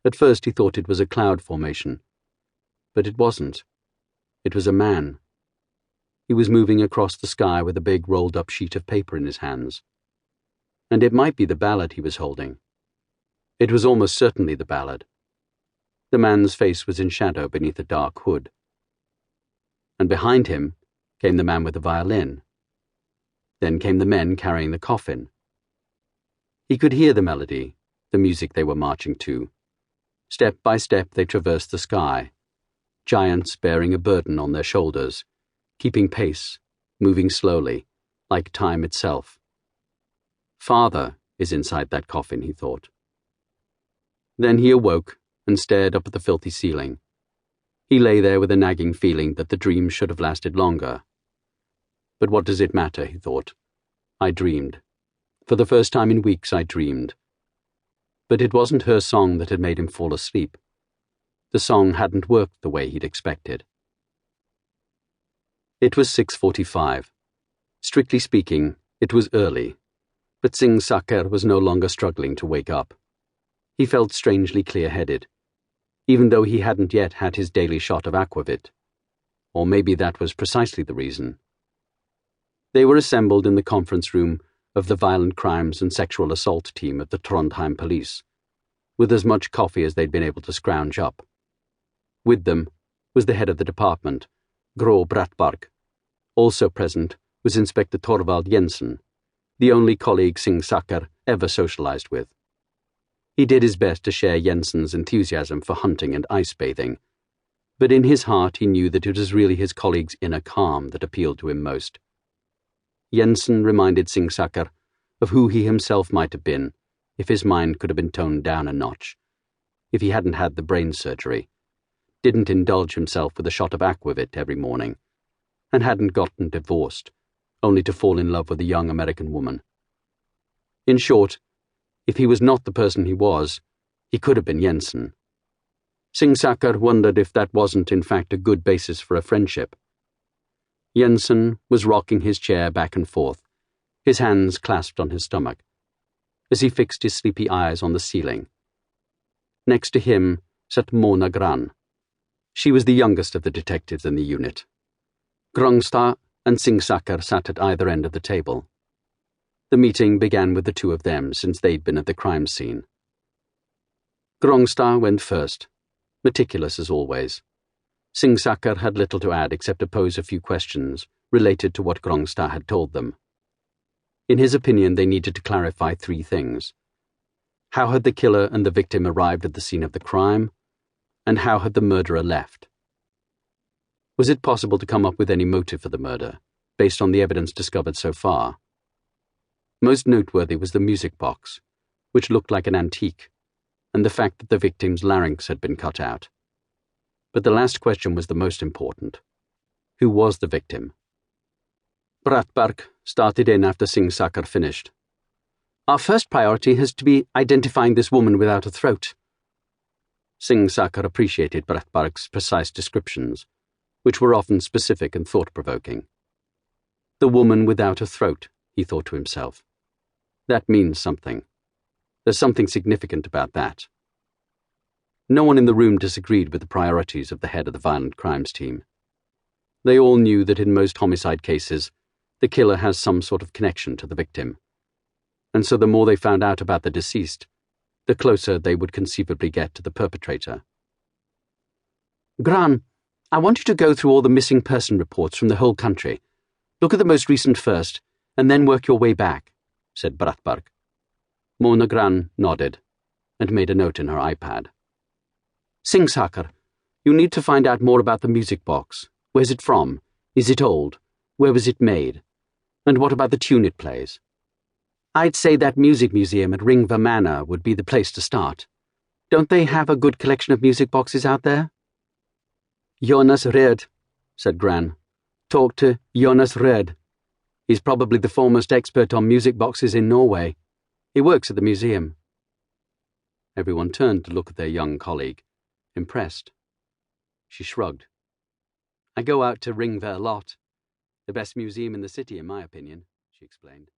At first he thought it was a cloud formation. But it wasn't. It was a man. He was moving across the sky with a big rolled-up sheet of paper in his hands. And it might be the ballad he was holding. It was almost certainly the ballad. The man's face was in shadow beneath a dark hood. And behind him came the man with the violin. Then came the men carrying the coffin. He could hear the melody, the music they were marching to. Step by step they traversed the sky, giants bearing a burden on their shoulders, keeping pace, moving slowly, like time itself. Father is inside that coffin, he thought. Then he awoke and stared up at the filthy ceiling. He lay there with a nagging feeling that the dream should have lasted longer. But what does it matter, he thought. I dreamed. For the first time in weeks I dreamed. But it wasn't her song that had made him fall asleep. The song hadn't worked the way he'd expected. It was 6:45. Strictly speaking, it was early, but Singsaker was no longer struggling to wake up. He felt strangely clear-headed, even though he hadn't yet had his daily shot of aquavit. Or maybe that was precisely the reason. They were assembled in the conference room of the violent crimes and sexual assault team of the Trondheim Police, with as much coffee as they'd been able to scrounge up. With them was the head of the department, Gro Brattberg. Also present was Inspector Thorvald Jensen, the only colleague Singsaker ever socialized with. He did his best to share Jensen's enthusiasm for hunting and ice bathing, but in his heart he knew that it was really his colleague's inner calm that appealed to him most. Jensen reminded Singsaker of who he himself might have been if his mind could have been toned down a notch, if he hadn't had the brain surgery, didn't indulge himself with a shot of aquavit every morning, and hadn't gotten divorced, only to fall in love with a young American woman. In short, if he was not the person he was, he could have been Jensen. Singsaker wondered if that wasn't in fact a good basis for a friendship. Jensen was rocking his chair back and forth, his hands clasped on his stomach, as he fixed his sleepy eyes on the ceiling. Next to him sat Mona Gran. She was the youngest of the detectives in the unit. Grongstad and Singsaker sat at either end of the table. The meeting began with the two of them since they'd been at the crime scene. Grongstad went first, meticulous as always. Singsaker had little to add except to pose a few questions related to what Grongstad had told them. In his opinion, they needed to clarify 3 things. How had the killer and the victim arrived at the scene of the crime? And how had the murderer left? Was it possible to come up with any motive for the murder, based on the evidence discovered so far? Most noteworthy was the music box, which looked like an antique, and the fact that the victim's larynx had been cut out. But the last question was the most important. Who was the victim? Brattberg started in after Singsaker finished. Our first priority has to be identifying this woman without a throat. Singsaker appreciated Brattberg's precise descriptions, which were often specific and thought-provoking. The woman without a throat, he thought to himself. That means something. There's something significant about that. No one in the room disagreed with the priorities of the head of the violent crimes team. They all knew that in most homicide cases, the killer has some sort of connection to the victim. And so the more they found out about the deceased, the closer they would conceivably get to the perpetrator. Gran, I want you to go through all the missing person reports from the whole country. Look at the most recent first, and then work your way back, said Brattberg. Mona Gran nodded, and made a note in her iPad. Singsaker, you need to find out more about the music box. Where's it from? Is it old? Where was it made? And what about the tune it plays? I'd say that music museum at Ringver Manor would be the place to start. Don't they have a good collection of music boxes out there? Jonas Red, said Gran. Talk to Jonas Red. He's probably the foremost expert on music boxes in Norway. He works at the museum. Everyone turned to look at their young colleague, impressed. She shrugged. I go out to Ringver a lot. The best museum in the city, in my opinion, she explained.